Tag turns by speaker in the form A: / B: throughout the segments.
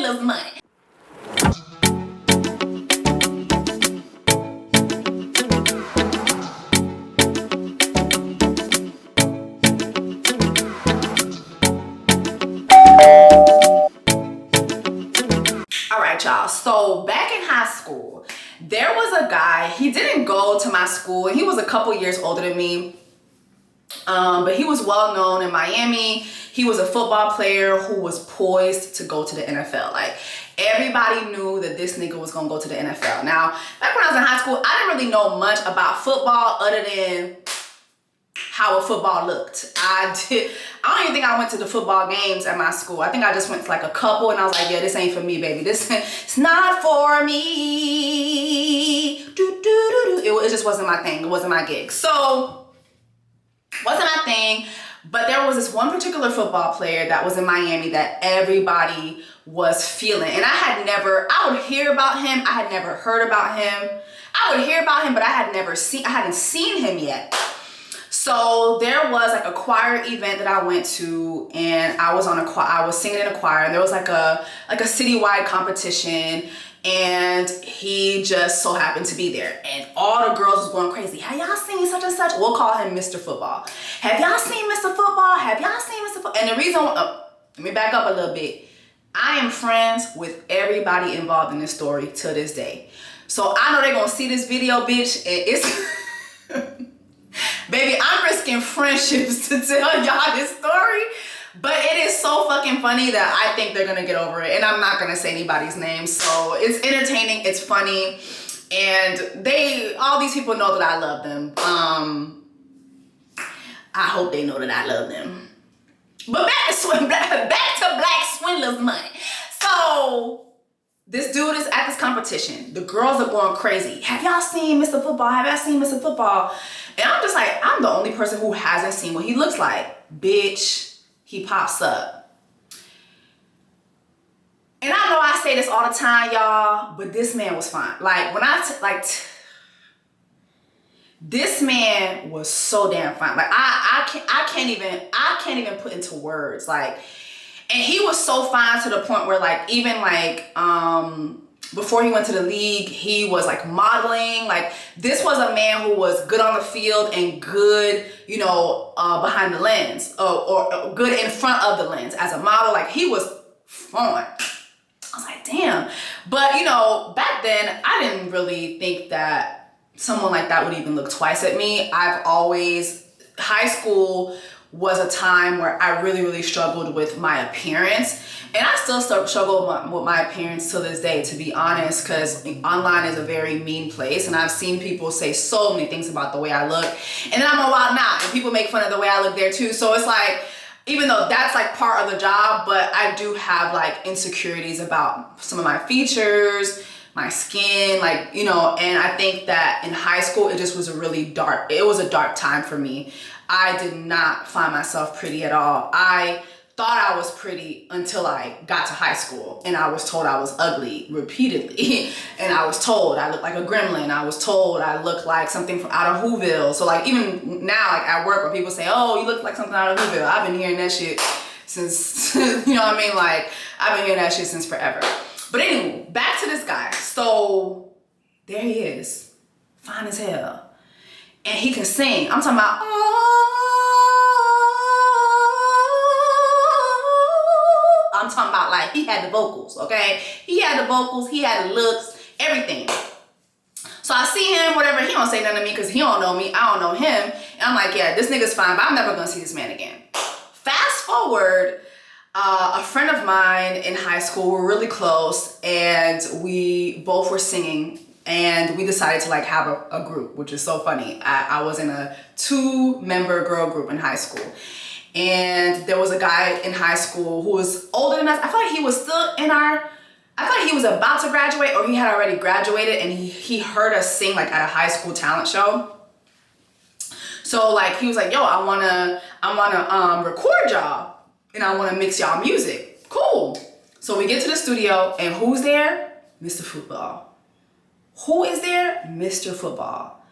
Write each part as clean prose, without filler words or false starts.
A: swindler's money. All right, y'all. So back in high school, there was a guy. He didn't go to my school. He was a couple years older than me. But he was well known in Miami. He was a football player who was poised to go to the NFL. Like, everybody knew that this nigga was gonna go to the NFL. Now, back when I was in high school, I didn't really know much about football other than how a football looked. I don't even think I went to the football games at my school. I think I just went to like a couple and I was like, yeah, this ain't for me, baby. It's not for me. It just wasn't my thing. It wasn't my gig. So, wasn't my thing. But there was this one particular football player that was in Miami that everybody was feeling. And I would hear about him. I had never heard about him. I would hear about him, but I hadn't seen him yet. So there was like a choir event that I went to, and I was singing in a choir, and there was like a citywide competition, and he just so happened to be there, and all the girls was going crazy. Have y'all seen such and such? We'll call him Mr. Football. Have y'all seen Mr. Football? Have y'all seen Mr. Football? And the reason, let me back up a little bit. I am friends with everybody involved in this story to this day. So I know they're gonna see this video, bitch, and it's... Baby, I'm risking friendships to tell y'all this story, but it is so fucking funny that I think they're gonna get over it, and I'm not gonna say anybody's name. So it's entertaining, it's funny, and all these people know that I love them. I hope they know that I love them. But back to Black Swindler's money. So this dude is at this competition. The girls are going crazy. Have y'all seen Mr. Football? Have y'all seen Mr. Football? And I'm just like, I'm the only person who hasn't seen what he looks like. Bitch, he pops up. And I know I say this all the time, y'all, but this man was fine. Like, this man was so damn fine. Like, I can't even put into words. Like, and he was so fine to the point where, like, even like, before he went to the league, he was like modeling. Like, this was a man who was good on the field and good, behind the lens, or good in front of the lens as a model. Like, he was fun. I was like, damn. But, back then, I didn't really think that someone like that would even look twice at me. High school was a time where I really, really struggled with my appearance. And I still struggle with my appearance to this day, to be honest, because online is a very mean place. And I've seen people say so many things about the way I look. And then I'm a wild now, and people make fun of the way I look there too. So it's like, even though that's like part of the job, but I do have like insecurities about some of my features, my skin, and I think that in high school, it just was it was a dark time for me. I did not find myself pretty at all. I thought I was pretty until I got to high school, and I was told I was ugly repeatedly. And I was told I looked like a gremlin. I was told I looked like something from out of Whoville. So like, even now, like at work, when people say, oh, you look like something out of Whoville, I've been hearing that shit since, you know what I mean? Like, I've been hearing that shit since forever. But anyway, back to this guy. So there he is, fine as hell. And he can sing. I'm talking about, I'm talking about, like, he had the vocals, okay? He had the vocals, he had the looks, everything. So I see him, whatever, he don't say nothing to me because he don't know me, I don't know him. And I'm like, yeah, this nigga's fine, but I'm never gonna see this man again. Fast forward, a friend of mine in high school, we're really close, and we both were singing, and we decided to like have a group, which is so funny. I was in a 2-member girl group in high school. And there was a guy in high school who was older than us. I feel like he was still I feel like he was about to graduate, or he had already graduated, and he heard us sing like at a high school talent show. So like, he was like, yo, I wanna record y'all, and I wanna mix y'all music. Cool. So we get to the studio, and who's there? Mr. Football. Who is there? Mr. Football.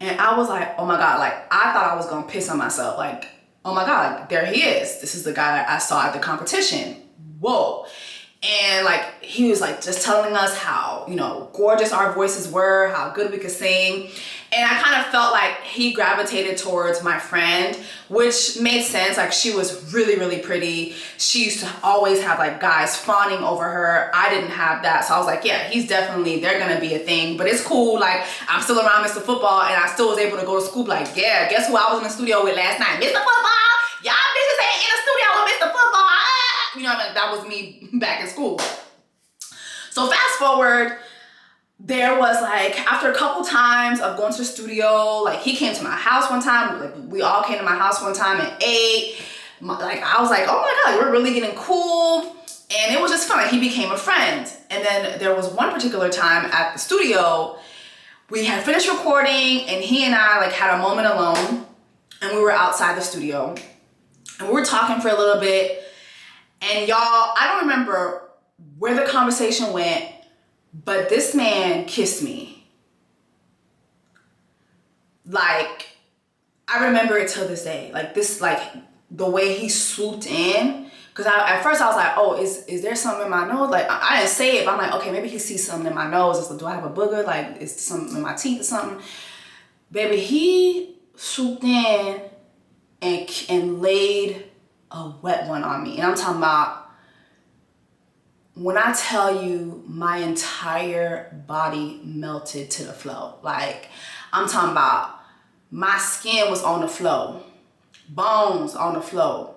A: And I was like, oh my God, like, I thought I was gonna piss on myself. Like, oh my God, like, there he is. This is the guy I saw at the competition. Whoa. And like, he was like just telling us how, you know, gorgeous our voices were, how good we could sing. And I kind of felt like he gravitated towards my friend, which made sense. Like, she was really, really pretty. She used to always have like guys fawning over her. I didn't have that. So I was like, yeah, they're gonna be a thing, but it's cool. Like, I'm still around Mr. Football, and I still was able to go to school. Like, yeah, guess who I was in the studio with last night? Mr. Football! Y'all bitches ain't in the studio with Mr. Football! You know what I mean? That was me back in school. So fast forward, there was like, after a couple times of going to the studio, like, he came to my house one time. Like, we all came to my house one time and ate. Like, I was like, oh my God, we're really getting cool. And it was just fun. Like, he became a friend. And then there was one particular time at the studio, we had finished recording, and he and I like had a moment alone, and we were outside the studio, and we were talking for a little bit. And y'all, I don't remember where the conversation went, but this man kissed me. Like, I remember it till this day. Like, this, like, the way he swooped in. Because at first I was like, oh, is there something in my nose? Like, I didn't say it, but I'm like, okay, maybe he sees something in my nose. It's like, do I have a booger? Like, is something in my teeth or something? Baby, he swooped in and laid a wet one on me. And I'm talking about, when I tell you my entire body melted to the floor. Like, I'm talking about, my skin was on the floor, bones on the floor,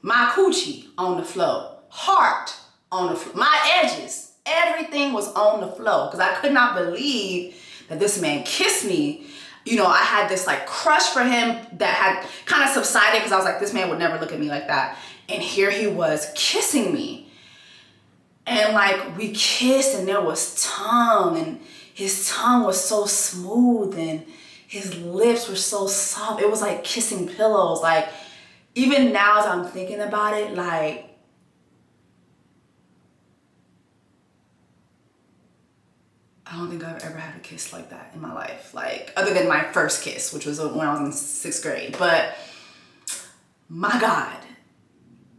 A: my coochie on the floor, heart on the floor, my edges, everything was on the floor, because I could not believe that this man kissed me. You know, I had this like crush for him that had kind of subsided, because I was like, this man would never look at me like that. And here he was kissing me. And like, we kissed, and there was tongue, and his tongue was so smooth, and his lips were so soft. It was like kissing pillows. Like, even now as I'm thinking about it, like, I don't think I've ever had a kiss like that in my life. Like, other than my first kiss, which was when I was in 6th grade. But my God,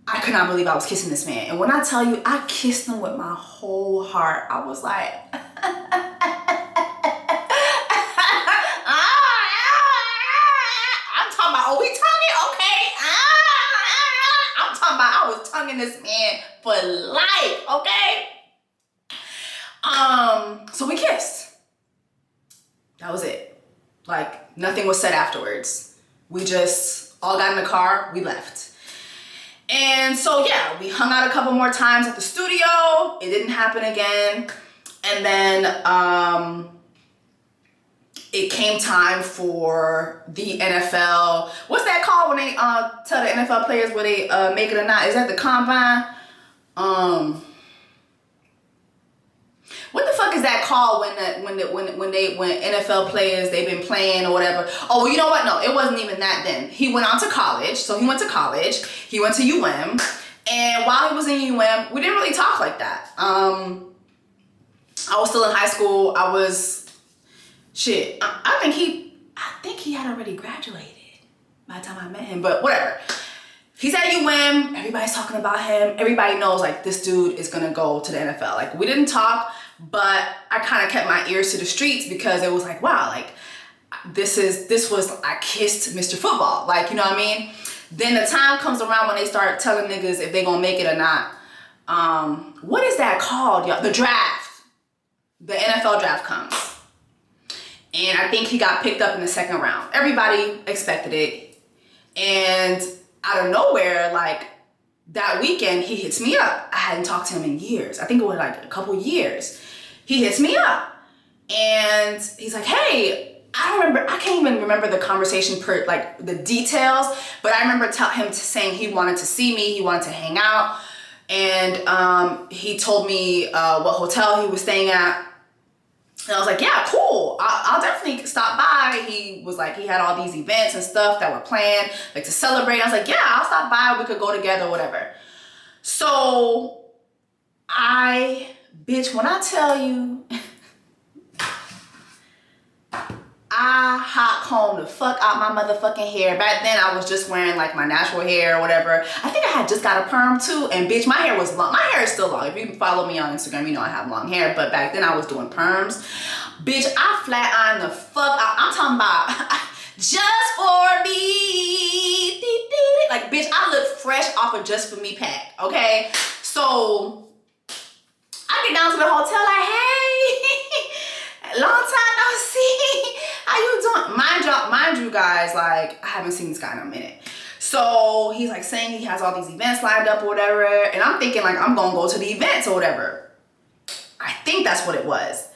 A: I could not believe I was kissing this man. And when I tell you, I kissed him with my whole heart. I was like, I'm talking about, oh, we tonguing? Okay. I'm talking about, I was tonguing this man for life, okay? So we kissed. That was it. Like, nothing was said afterwards. We just all got in the car, we left. And so yeah, we hung out a couple more times at the studio. It didn't happen again. And then it came time for the NFL. What's that called when they tell the NFL players whether they make it or not? Is that the combine? What the fuck is that called when NFL players, they've been playing or whatever? Oh, well, you know what? No, it wasn't even that then. He went on to college. So he went to college. He went to UM. And while he was in UM, we didn't really talk like that. I was still in high school. I was, shit, I think he had already graduated by the time I met him, but whatever. He's at UM, everybody's talking about him. Everybody knows like this dude is gonna go to the NFL. Like, we didn't talk, but I kind of kept my ears to the streets, because it was like, wow, like I kissed Mr. Football. Like, you know what I mean? Then the time comes around when they start telling niggas if they gonna make it or not. What is that called, y'all? The draft. The NFL draft comes. And I think he got picked up in the 2nd round. Everybody expected it. And out of nowhere, like, that weekend, he hits me up. I hadn't talked to him in years. I think it was like a couple years. He hits me up. And he's like, hey, I can't even remember the conversation like the details, but I remember him saying he wanted to see me, he wanted to hang out. And he told me what hotel he was staying at. And I was like, yeah, cool. I'll definitely stop by. He was like, he had all these events and stuff that were planned, like to celebrate. I was like, yeah, I'll stop by. We could go together, whatever. So bitch, when I tell you, I hot combed the fuck out my motherfucking hair. Back then I was just wearing like my natural hair or whatever. I think I had just got a perm too, and bitch, my hair was long. My hair is still long. If you follow me on Instagram, you know I have long hair, but back then I was doing perms. Bitch, I flat ironed the fuck out. I'm talking about just for me. Like, bitch, I look fresh off of Just For Me pack, okay? So I get down to the hotel like, hey, long time no see. How you doing? Mind you guys, like, I haven't seen this guy in a minute. So he's like saying he has all these events lined up or whatever. And I'm thinking like, I'm gonna go to the events or whatever. I think that's what it was.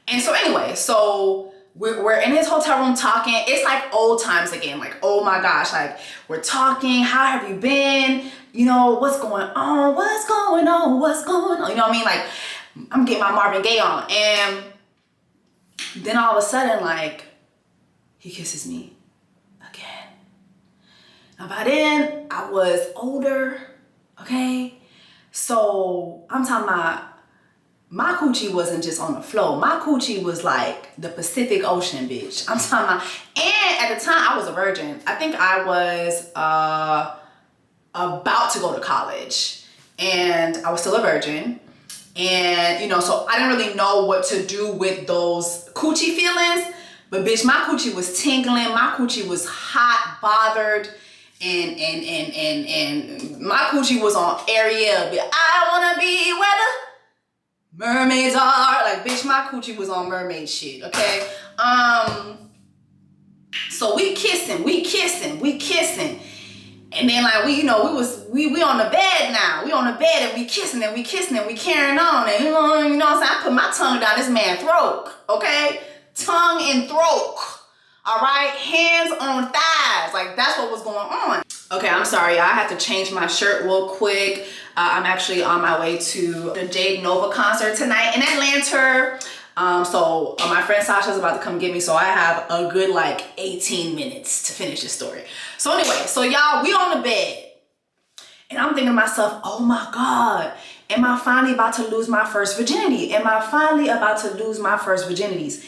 A: And so anyway, so we're in his hotel room talking. It's like old times again. Like, oh my gosh, like we're talking. How have you been? You know, what's going on? What's going on? What's going on? You know what I mean? Like, I'm getting my Marvin Gaye on. And then all of a sudden, like, he kisses me again. Now by then, I was older, okay? So I'm talking about, my coochie wasn't just on the floor. My coochie was like the Pacific Ocean, bitch. I'm talking about, and at the time I was a virgin. I think I was about to go to college, and I was still a virgin. And you know, so I didn't really know what to do with those coochie feelings. But bitch, my coochie was tingling. My coochie was hot, bothered, and my coochie was on Ariel. I wanna be where the mermaids are. Like, bitch, my coochie was on mermaid shit, okay? So we kissing. And then like we on the bed now. We on the bed and we kissing and we carrying on. And you know what I'm saying? I put my tongue down this man's throat, okay? Tongue and throat, all right? Hands on thighs. Like, that's what was going on. Okay, I'm sorry. I have to change my shirt real quick. I'm actually on my way to the Jade Nova concert tonight in Atlanta. So my friend Sasha's about to come get me, so I have a good like 18 minutes to finish this story. So anyway, so y'all, we on the bed. And I'm thinking to myself, oh my God, am I finally about to lose my first virginity? Am I finally about to lose my first virginities?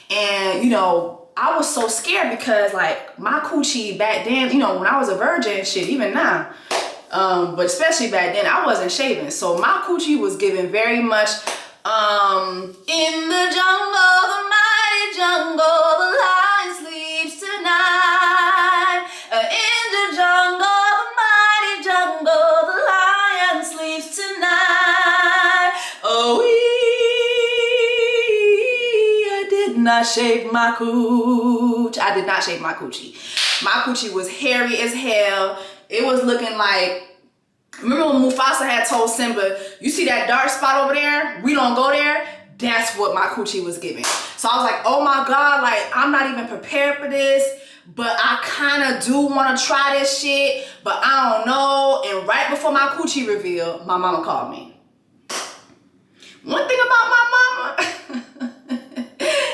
A: And you know, I was so scared because like my coochie back then, you know, when I was a virgin, shit, even now, but especially back then, I wasn't shaving. So my coochie was giving very much, in the jungle, the mighty jungle, the lion sleeps tonight. In the jungle, the mighty jungle, the lion sleeps tonight. Oh, I did not shave my cooch. I did not shave my coochie. My coochie was hairy as hell. It was looking like, remember when Mufasa had told Simba, you see that dark spot over there? We don't go there. That's what my coochie was giving. So I was like, oh my God, like I'm not even prepared for this, but I kind of do want to try this shit, but I don't know. And right before my coochie reveal, my mama called me. One thing about my mama,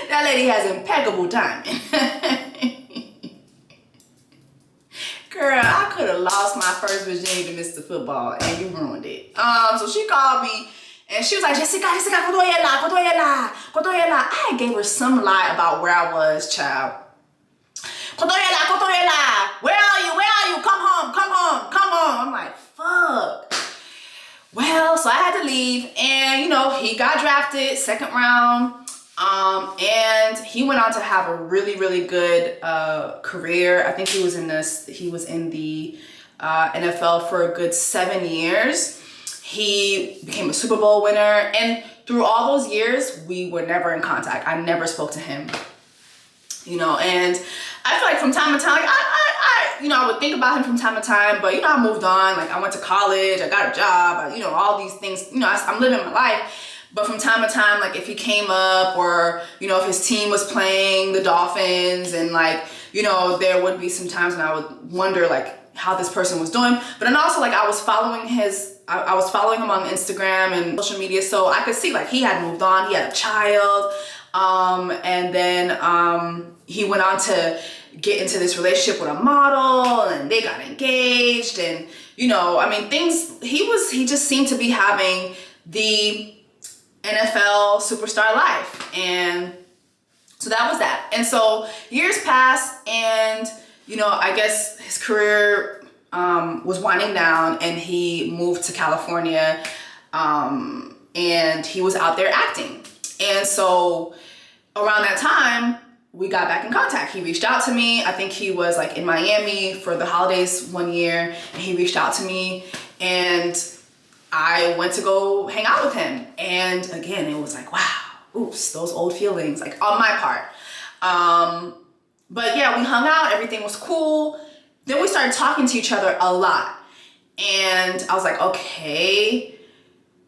A: that lady has impeccable timing. Girl, I could have lost my first virginity to Mr. Football and you ruined it. So she called me and she was like, Jessica, kotoyela. I gave her some lie about where I was, child. Kotoyela. Where are you? Come home. I'm like, fuck. Well, so I had to leave and you know, he got drafted second round. And he went on to have a really, really good career. I think he was in the NFL for a good 7 years. He became a Super Bowl winner, and through all those years, we were never in contact. I never spoke to him, you know. And I feel like from time to time, like I would think about him from time to time, but you know, I moved on. Like I went to college, I got a job, you know, all these things. You know, I'm living my life. But from time to time, like if he came up or, you know, if his team was playing the Dolphins and like, you know, there would be some times when I would wonder like how this person was doing. But then also like I was following him on Instagram and social media. So I could see like he had moved on, he had a child. And then he went on to get into this relationship with a model and they got engaged. And, you know, I mean, he just seemed to be having the NFL superstar life. And So that was that. And so years passed, and I guess his career was winding down, and he moved to California, and he was out there acting. And so around that time, we got back in contact. He reached out to me. I think he was like in Miami for the holidays one year, and he reached out to me, and I went to go hang out with him. And again, it was like, wow, oops, those old feelings, like on my part. But yeah, we hung out, everything was cool. Then we started talking to each other a lot. And I was like, okay,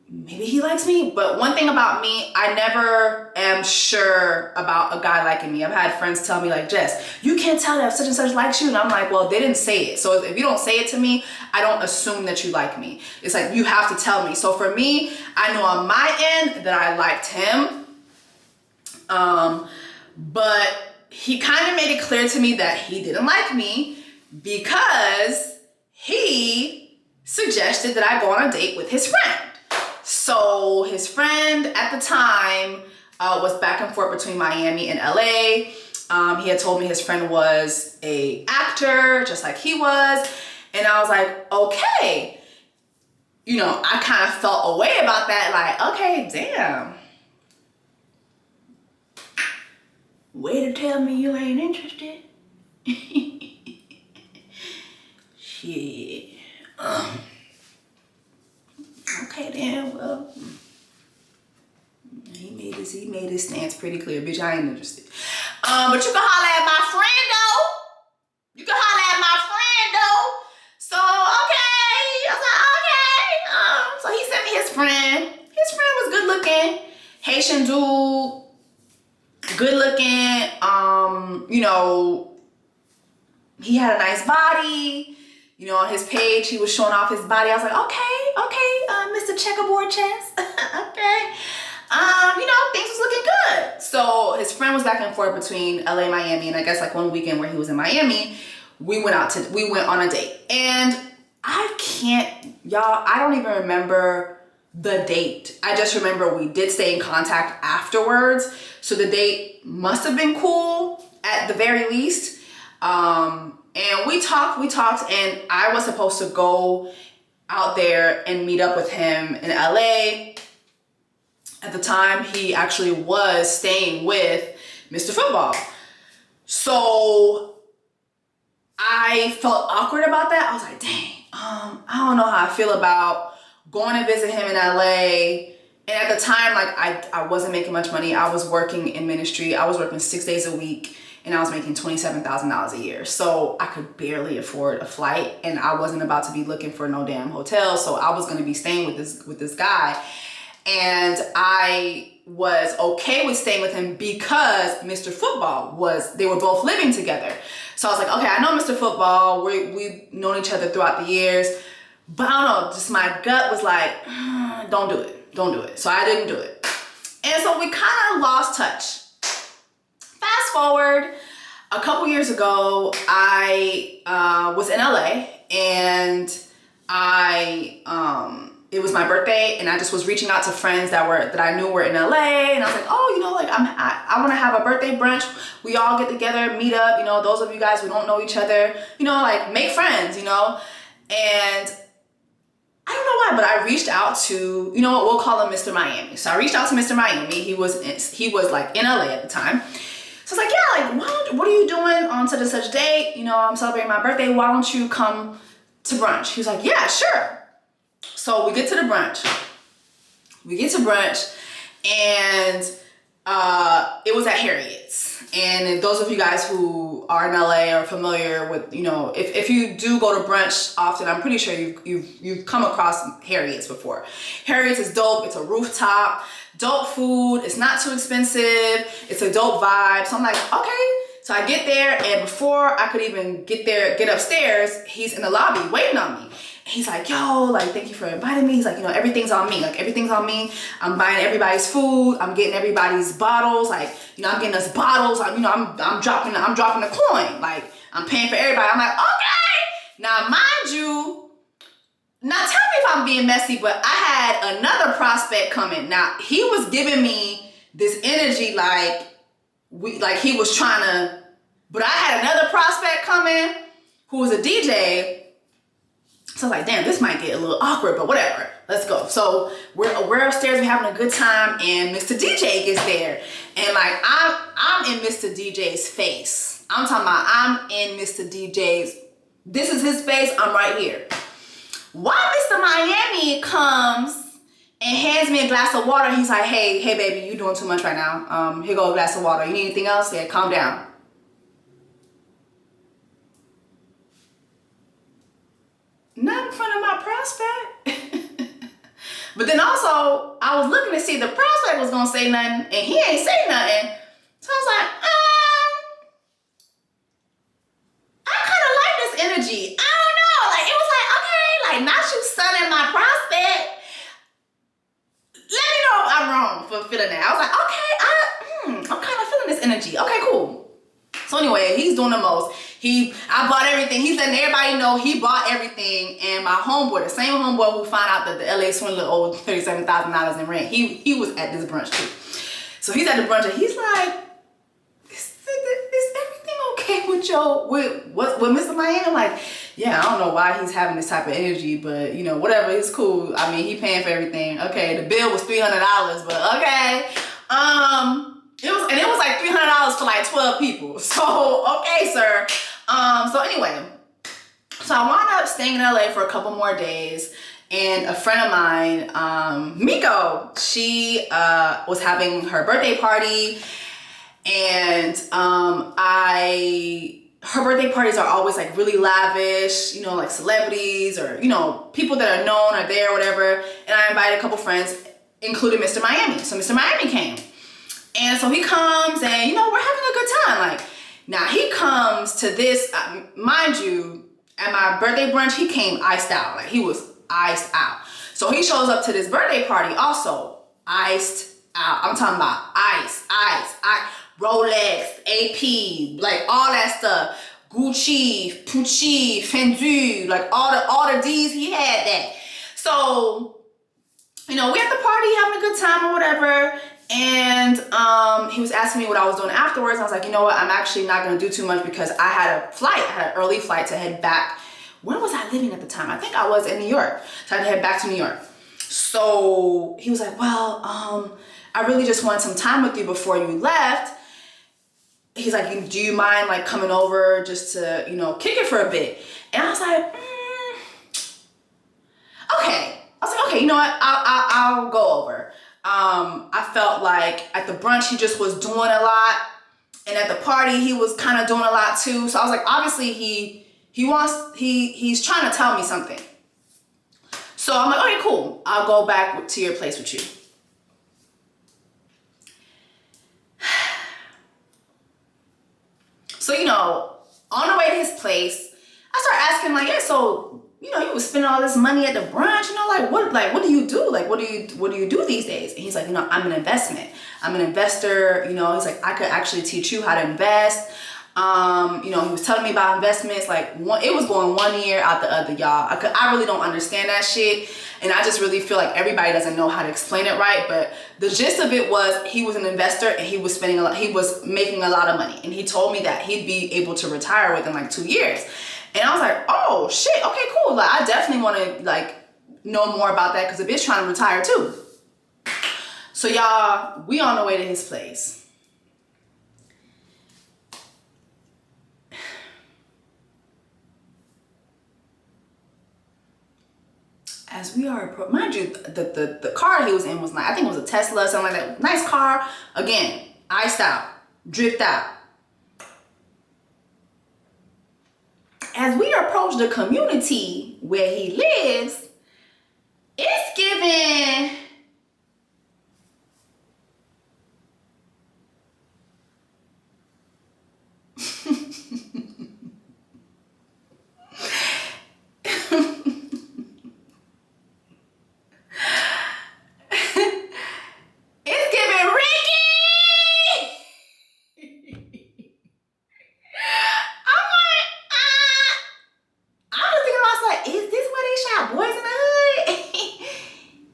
A: maybe he likes me. But one thing about me, I never am sure about a guy liking me. I've had friends tell me like, Jess, you can't tell that such and such likes you. And I'm like, well, they didn't say it. So if you don't say it to me, I don't assume that you like me. It's like, you have to tell me. So for me, I know on my end that I liked him. But he kind of made it clear to me that he didn't like me because he suggested that I go on a date with his friend. So his friend at the time was back and forth between Miami and LA. He had told me his friend was an actor, just like he was. And I was like, okay. I kind of felt a way about that. Like, okay, damn. Way to tell me you ain't interested. Shit. Okay then, well, he made his stance pretty clear. Bitch, I ain't interested. But you can holler at my friend though. So okay, I was like, okay. So he sent me his friend. His friend was good looking, Haitian dude, good looking. He had a nice body. On his page, he was showing off his body. I was like, okay, Mr. Checkerboard Chest. Okay. Things was looking good. So his friend was back and forth between LA and Miami, and I guess like one weekend where he was in Miami, we went on a date. And I don't even remember the date. I just remember we did stay in contact afterwards. So the date must have been cool at the very least. And we talked, and I was supposed to go out there and meet up with him in LA. At the time, he actually was staying with Mr. Football. So I felt awkward about that. I was like, dang, I don't know how I feel about going to visit him in LA. And at the time, like I wasn't making much money. I was working in ministry. I was working 6 days a week. And I was making $27,000 a year. So I could barely afford a flight, and I wasn't about to be looking for no damn hotel. So I was gonna be staying with this guy. And I was okay with staying with him because Mr. Football they were both living together. So I was like, okay, I know Mr. Football. We've known each other throughout the years. But I don't know, just my gut was like, don't do it. So I didn't do it. And so we kind of lost touch. Fast forward a couple years ago, I was in LA, and it was my birthday, and I just was reaching out to friends that I knew were in LA, and I was like, oh, I want to have a birthday brunch. We all get together, meet up, those of you guys who don't know each other, make friends, and I don't know why, but I reached out to, we'll call him Mr. Miami. So I reached out to Mr. Miami. He was like in LA at the time. So I was like, yeah, what are you doing on such and such date? I'm celebrating my birthday. Why don't you come to brunch? He was like, yeah, sure. So we get to the brunch. And it was at Harriet's. And those of you guys who are in LA are familiar with, if you do go to brunch often, I'm pretty sure you've come across Harriet's before. Harriet's is dope. It's a rooftop, dope food. It's not too expensive. It's a dope vibe. So I'm like, okay. So I get there, and before I could even get upstairs, he's in the lobby waiting on me. He's like, yo, thank you for inviting me. He's like, everything's on me. Everything's on me. I'm buying everybody's food. I'm getting everybody's bottles. I'm getting us bottles. I'm dropping the coin. I'm paying for everybody. I'm like, okay. Now, mind you, now tell me if I'm being messy, but I had another prospect coming. Now, he was giving me this energy he was trying to, but I had another prospect coming who was a DJ. So I was like, damn, this might get a little awkward, but whatever. Let's go. So we're upstairs, we're having a good time, and Mr. DJ gets there. And like I'm in Mr. DJ's face. I'm talking about I'm in Mr. DJ's, this is his face, I'm right here. Why Mr. Miami comes and hands me a glass of water. He's like, hey baby, you doing too much right now. Here go a glass of water. You need anything else? Yeah, calm down. Not in front of my prospect. But then also, I was looking to see if the prospect was gonna say nothing, and he ain't say nothing. So I was like, I kind of like this energy. I don't know. Like, it was like, okay, like, not you sunning my prospect. Let me know if I'm wrong for feeling that. I was like, okay, I'm kind of feeling this energy. Okay, cool. So anyway, he's doing the most. I bought everything. He's letting everybody know he bought everything. And my homeboy, the same homeboy who found out that the LA swindler owed $37,000 in rent, he was at this brunch too. So he's at the brunch and he's like, is everything okay with Mr. Miami? I'm like, yeah, I don't know why he's having this type of energy, but you know, whatever, it's cool. I mean, he paying for everything. Okay, the bill was $300, but okay. It was like $300 for like 12 people. So, okay, sir. So anyway, so I wound up staying in LA for a couple more days, and a friend of mine, Miko, she was having her birthday party, and her birthday parties are always like really lavish, you know, like celebrities or, you know, people that are known are there or whatever. And I invited a couple friends, including Mr. Miami. So Mr. Miami came. And so he comes and, you know, we're having a good time. Like, now he comes to this, mind you, at my birthday brunch, he came iced out. Like, he was iced out. So he shows up to this birthday party also iced out. I'm talking about ice, Rolex, AP, like all that stuff. Gucci, Pucci, Fendi, like all the D's, he had that. So, you know, we at the party having a good time or whatever. And he was asking me what I was doing afterwards. And I was like, you know what? I'm actually not going to do too much because I had an early flight to head back. Where was I living at the time? I think I was in New York. So I had to head back to New York. So he was like, well, I really just wanted some time with you before you left. He's like, do you mind like coming over just to, you know, kick it for a bit? And I was like, okay. I was like, okay, you know what? I'll go over. I felt like at the brunch, he just was doing a lot. And at the party, he was kind of doing a lot too. So I was like, obviously he's trying to tell me something. So I'm like, okay, cool. I'll go back to your place with you. So, you know, on the way to his place, I started asking like, yeah, so, you know, you was spending all this money at the brunch, you know, like what do you do? Like, what do you do these days? And he's like, you know, I'm an investment. I'm an investor. You know, he's like, I could actually teach you how to invest. You know, he was telling me about investments. Like, it was going one ear out the other, y'all. I really don't understand that shit. And I just really feel like everybody doesn't know how to explain it right. But the gist of it was he was an investor and he was spending he was making a lot of money. And he told me that he'd be able to retire within like 2 years. And I was like, oh shit, okay, cool. Like, I definitely want to like know more about that because the bitch trying to retire too. So y'all, we on the way to his place. As we are, mind you, the car he was in was I think it was a Tesla or something like that. Nice car. Again, iced out, dripped out. As we approach the community where he lives, it's giving boys in the hood?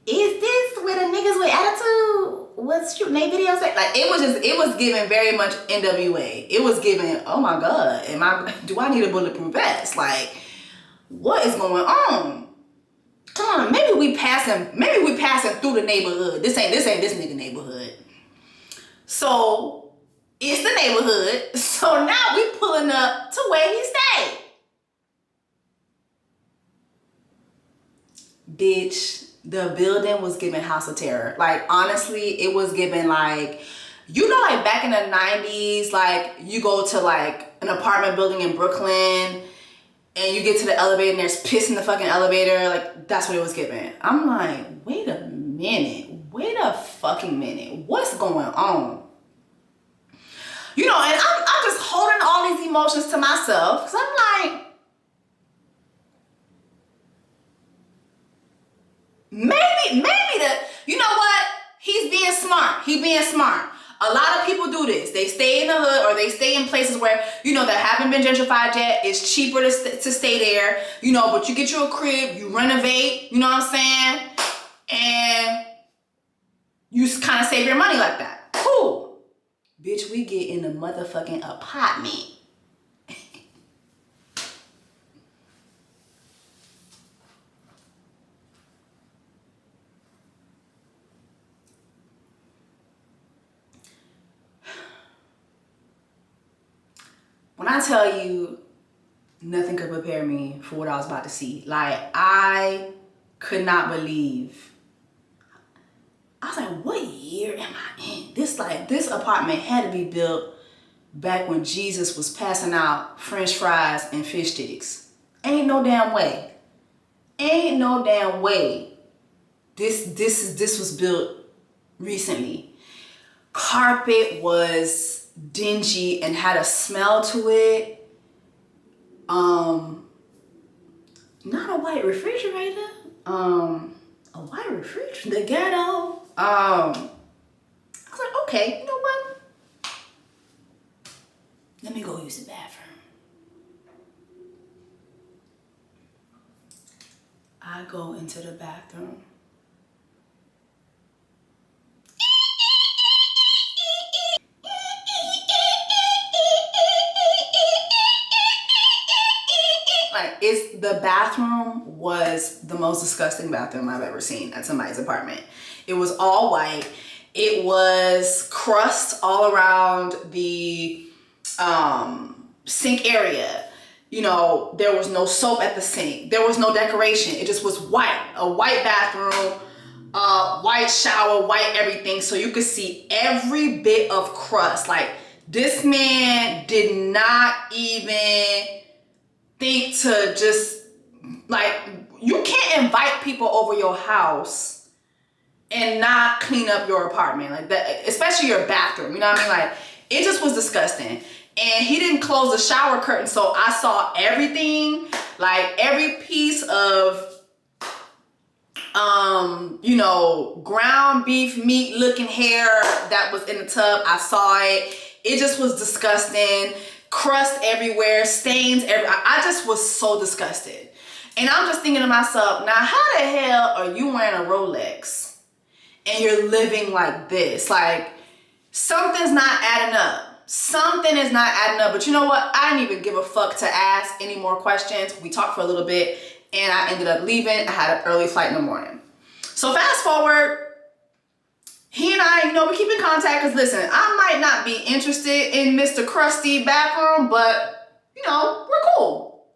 A: Is this what's your name videos like it was giving very much NWA. It was giving, oh my God, do I need a bulletproof vest? Like, what is going on? Come on, maybe we passing through the neighborhood. This ain't this nigga neighborhood. So it's the neighborhood. So now we pulling up to where he stayed. Bitch, the building was giving House of Terror. Like, honestly, it was giving like, you know, like back in the 90s, like you go to like an apartment building in Brooklyn and you get to the elevator and there's piss in the fucking elevator. Like, that's what it was giving. I'm like, wait a fucking minute. What's going on? You know, and I'm just holding all these emotions to myself because I'm like, maybe you know what? He's being smart. He being smart. A lot of people do this. They stay in the hood or they stay in places where, you know, that haven't been gentrified yet. It's cheaper to stay there, you know, but you get you a crib, you renovate, you know what I'm saying? And you kind of save your money like that. Cool. Bitch, we get in the motherfucking apartment. When I tell you, nothing could prepare me for what I was about to see. Like, I could not believe. I was like, what year am I in? This apartment had to be built back when Jesus was passing out French fries and fish sticks. Ain't no damn way. Ain't no damn way. This was built recently. Carpet was dingy and had a smell to it. Not a white refrigerator. A white refrigerator. The ghetto. I was like, okay, you know what? Let me go use the bathroom. I go into the bathroom. Like, the bathroom was the most disgusting bathroom I've ever seen at somebody's apartment. It was all white. It was crust all around the sink area. You know, there was no soap at the sink. There was no decoration. It just was white. A white bathroom, white shower, white everything. So you could see every bit of crust. Like, this man did not even think to just, like, you can't invite people over your house and not clean up your apartment like that, especially your bathroom, you know what I mean? Like, it just was disgusting. And he didn't close the shower curtain, so I saw everything, like every piece of you know, ground beef meat looking hair that was in the tub. I saw it. It just was disgusting. Crust everywhere, stains everywhere. I just was so disgusted. And I'm just thinking to myself, now how the hell are you wearing a Rolex and you're living like this? Like, something's not adding up. Something is not adding up. But you know what? I didn't even give a fuck to ask any more questions. We talked for a little bit and I ended up leaving. I had an early flight in the morning. So fast forward, he and I, you know, we keep in contact because listen, I might not be interested in Mr. Krusty bathroom, but you know, we're cool.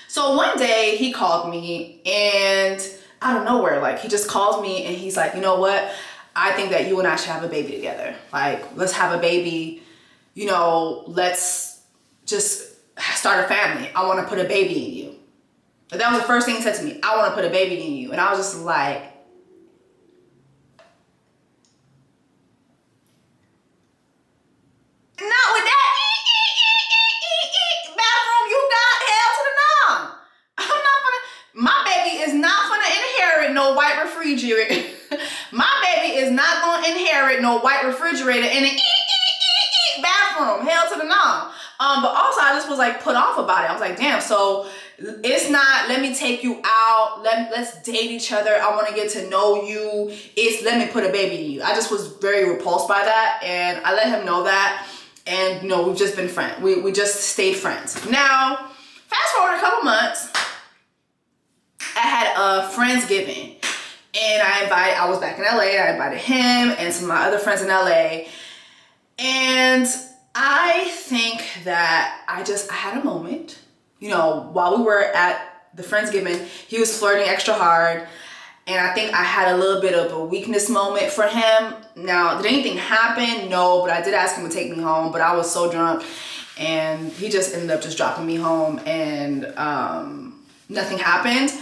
A: So one day he called me and out of nowhere, like he just calls me and he's like, you know what? I think that you and I should have a baby together. Like, let's have a baby, you know, let's just start a family. I want to put a baby in you. But that was the first thing he said to me. I want to put a baby in you. And I was just like, not with that bathroom you got. Hell to the no. I'm not gonna, my baby is not gonna inherit no white refrigerator. My baby is not gonna inherit no white refrigerator in an bathroom. Hell to the no. But also I just was like put off about it. I was like, damn, so It's not, let me take you out, let's date each other, I want to get to know you. It's, let me put a baby in you. I just was very repulsed by that, and I let him know that. And, you know, we've just been friends. We just stayed friends. Now, fast forward a couple months, I had a Friendsgiving. And I was back in LA, and I invited him and some of my other friends in LA. And I think that I had a moment, you know, while we were at the Friendsgiving, he was flirting extra hard. And I think I had a little bit of a weakness moment for him. Now, did anything happen? No, but I did ask him to take me home, but I was so drunk, and he just ended up just dropping me home, and nothing happened.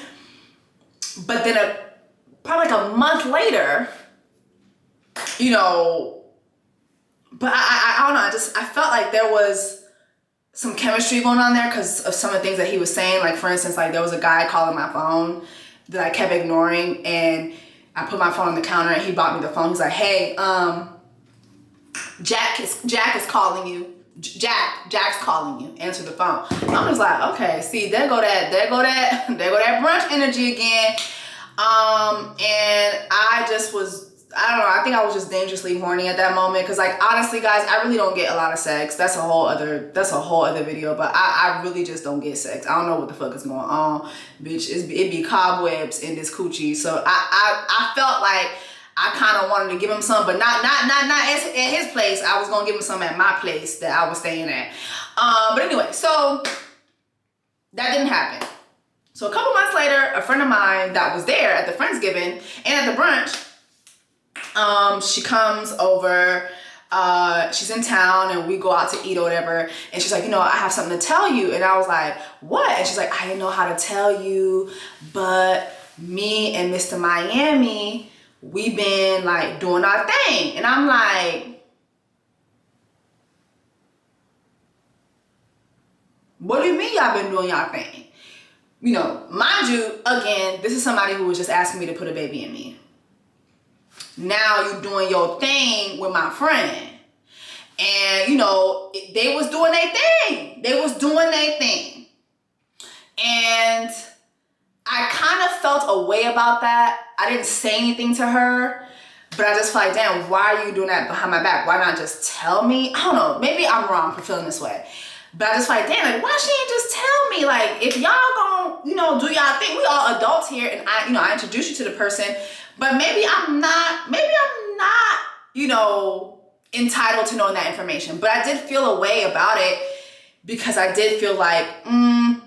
A: But then probably like a month later, you know, but I don't know, I felt like there was some chemistry going on there because of some of the things that he was saying. Like, for instance, like there was a guy calling my phone that I kept ignoring, and I put my phone on the counter, and he bought me the phone. He's like, hey, Jack is calling you. Jack's calling you. Answer the phone. I'm just like, okay, see, there go that brunch energy again. And I just was, I don't know, I think I was just dangerously horny at that moment. Cause like, honestly guys, I really don't get a lot of sex. That's a whole other video, but I really just don't get sex. I don't know what the fuck is going on, bitch. It be cobwebs in this coochie. So I felt like I kind of wanted to give him some, but not at his place. I was gonna give him some at my place that I was staying at. But anyway, so that didn't happen. So a couple months later, a friend of mine that was there at the Friendsgiving and at the brunch, she comes over, she's in town, and we go out to eat or whatever, and she's like, you know, I have something to tell you. And I was like, what? And she's like, I didn't know how to tell you, but me and Mr. Miami, we've been like doing our thing. And I'm like, what do you mean y'all been doing y'all thing? You know, mind you, again, this is somebody who was just asking me to put a baby in me. Now you doing your thing with my friend. And, you know, they was doing their thing. And I kind of felt a way about that. I didn't say anything to her, but I just felt like, damn, why are you doing that behind my back? Why not just tell me? I don't know. Maybe I'm wrong for feeling this way. But I just felt like, damn, like, why she ain't just tell me? Like, if y'all gonna, you know, do y'all thing, we all adults here, and I introduce you to the person, but maybe I'm not, you know, entitled to knowing that information. But I did feel a way about it because I did feel like, around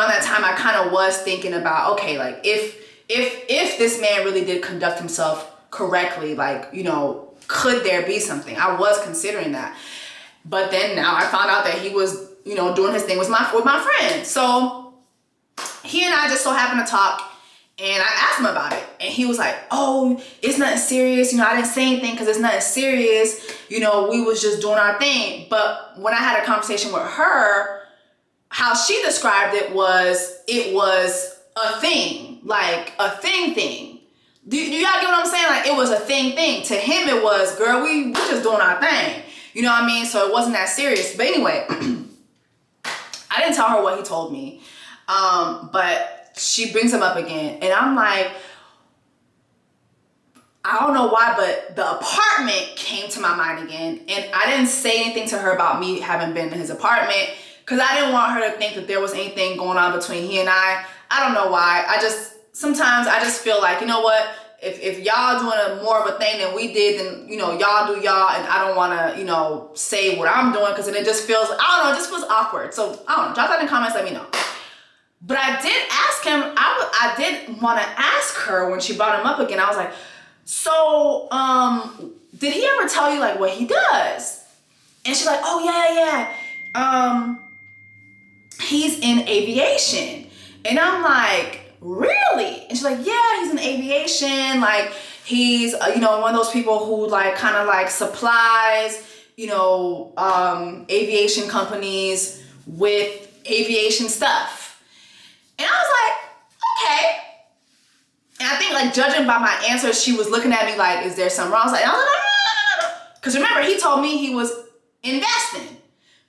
A: that time, I kind of was thinking about, okay, like, if this man really did conduct himself correctly, like, you know, could there be something? I was considering that. But then now I found out that he was, you know, doing his thing with my friend. So he and I just so happened to talk, and I asked him about it, and he was like, oh, it's nothing serious. You know, I didn't say anything because it's nothing serious. You know, we was just doing our thing. But when I had a conversation with her, how she described it was a thing, like a thing. Do y'all get what I'm saying? Like, it was a thing. To him, it was, girl, we just doing our thing. You know what I mean? So it wasn't that serious. But anyway, I didn't tell her what he told me. But she brings him up again. And I'm like, I don't know why, but the apartment came to my mind again. And I didn't say anything to her about me having been in his apartment because I didn't want her to think that there was anything going on between he and I. I don't know why. Sometimes I just feel like, you know what? If y'all doing more of a thing than we did, then, you know, y'all do y'all, and I don't want to, you know, say what I'm doing because then it just feels, I don't know, it just feels awkward. So, I don't know, drop that in the comments, let me know. But I did ask him, I did want to ask her when she brought him up again. I was like, so, did he ever tell you, like, what he does? And she's like, oh, yeah. He's in aviation. And I'm like, really? And she's like, yeah, he's in aviation. Like, he's, you know, one of those people who, like, kind of, like, supplies, you know, aviation companies with aviation stuff. And I was like, okay. And I think, like, judging by my answers, she was looking at me like, is there something wrong? I was like, no. Because remember, he told me he was investing.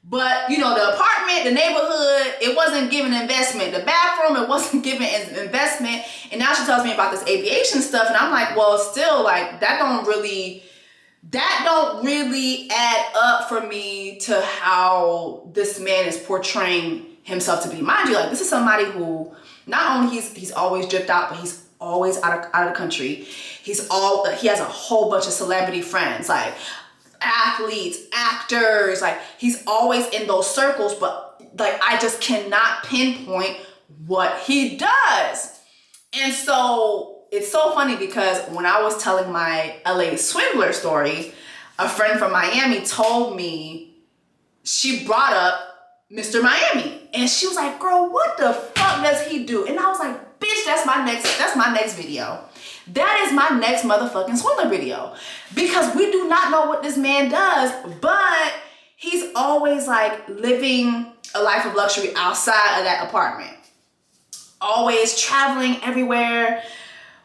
A: But you know, the apartment, the neighborhood, it wasn't giving investment. The bathroom, it wasn't giving investment. And now she tells me about this aviation stuff, and I'm like, well, still, like, that don't really add up for me to how this man is portraying himself to be. Mind you, like, this is somebody who not only he's always dripped out, but he's always out of the country. He has a whole bunch of celebrity friends, like athletes, actors, like he's always in those circles, but like I just cannot pinpoint what he does. And so it's so funny because when I was telling my LA swindler story, a friend from Miami told me, she brought up Mr. Miami, and she was like, girl, what the fuck does he do? And I was like, bitch, that's my next video. That is my next motherfucking swindler video, because we do not know what this man does, but he's always like living a life of luxury outside of that apartment. Always traveling everywhere.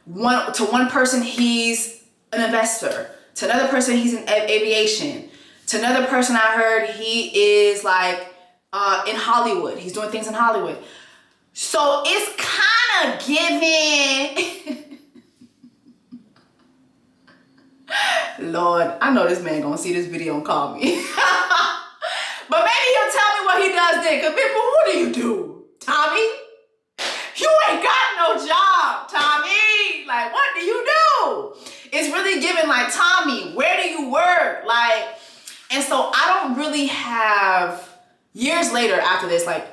A: To one person, he's an investor. To another person, he's in aviation. To another person, I heard he is like in Hollywood. He's doing things in Hollywood. So it's kind of giving. Lord, I know this man gonna see this video and call me. But maybe he'll tell me what he does then. Cause people, what do you do, Tommy? You ain't got no job, Tommy. Like, what do you do? It's really giving like, Tommy, where do you work? Like, and so I don't really have, years later after this, like,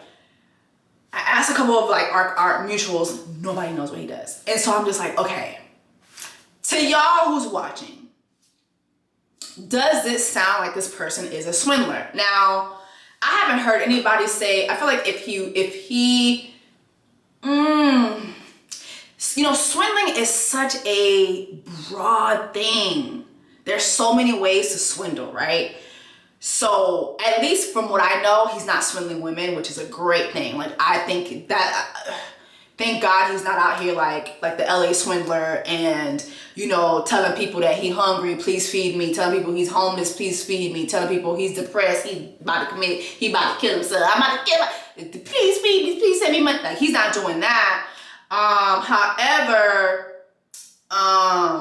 A: I asked a couple of like our mutuals, nobody knows what he does. And so I'm just like, okay, to y'all who's watching, does this sound like this person is a swindler? Now, I haven't heard anybody say, I feel like if he, you know, swindling is such a broad thing. There's so many ways to swindle, right? So at least from what I know, he's not swindling women, which is a great thing. Like, I think that, thank God he's not out here like the LA swindler and, you know, telling people that he hungry, please feed me. Telling people he's homeless, please feed me. Telling people he's depressed, he about to kill himself. I'm about to kill him. Please feed me, please send me money. Like, he's not doing that. However, I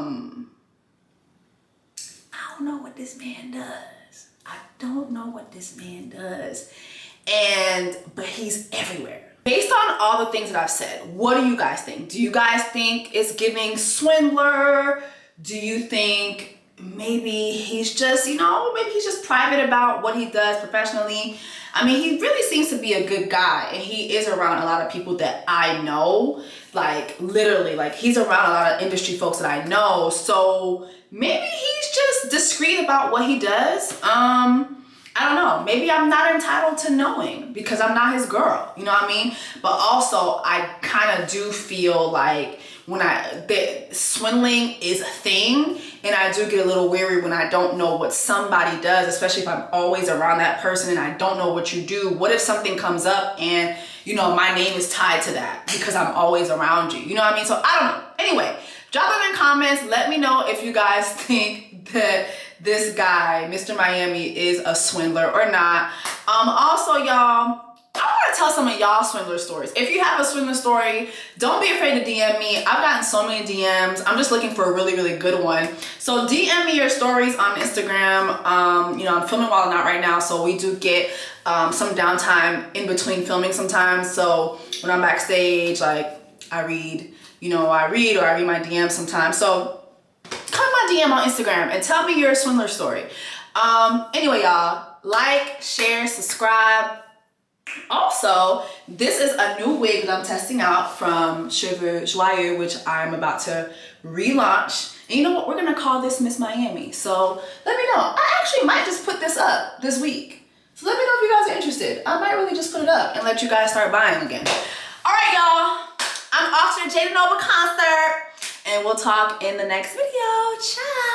A: don't know what this man does. I don't know what this man does. But he's everywhere. Based on all the things that I've said, what do you guys think? Do you guys think it's giving swindler? Do you think maybe he's just, you know, maybe he's just private about what he does professionally? I mean, he really seems to be a good guy, and he is around a lot of people that I know, like literally, like he's around a lot of industry folks that I know. So maybe he's just discreet about what he does. I don't know, maybe I'm not entitled to knowing because I'm not his girl, you know what I mean? But also I kind of do feel like swindling is a thing, and I do get a little weary when I don't know what somebody does, especially if I'm always around that person and I don't know what you do. What if something comes up and, you know, my name is tied to that because I'm always around you, you know what I mean? So I don't know. Anyway, drop them in comments. Let me know if you guys think that this guy, Mr. Miami, is a swindler or not. Also, y'all, I want to tell some of y'all swindler stories. If you have a swindler story, don't be afraid to DM me. I've gotten so many DMs. I'm just looking for a really, really good one. So DM me your stories on Instagram. You know, I'm filming while I'm not right now, so we do get some downtime in between filming sometimes. So when I'm backstage, like I read my DM sometimes. So come my DM on Instagram and tell me your swindler story. Anyway, y'all, like, share, subscribe. Also, this is a new wig that I'm testing out from Cheveux Joyeux, which I'm about to relaunch. And you know what? We're gonna call this Miss Miami. So let me know. I actually might just put this up this week. So let me know if you guys are interested. I might really just put it up and let you guys start buying again. All right, y'all. I'm off to the Jada Nova concert, and we'll talk in the next video. Ciao.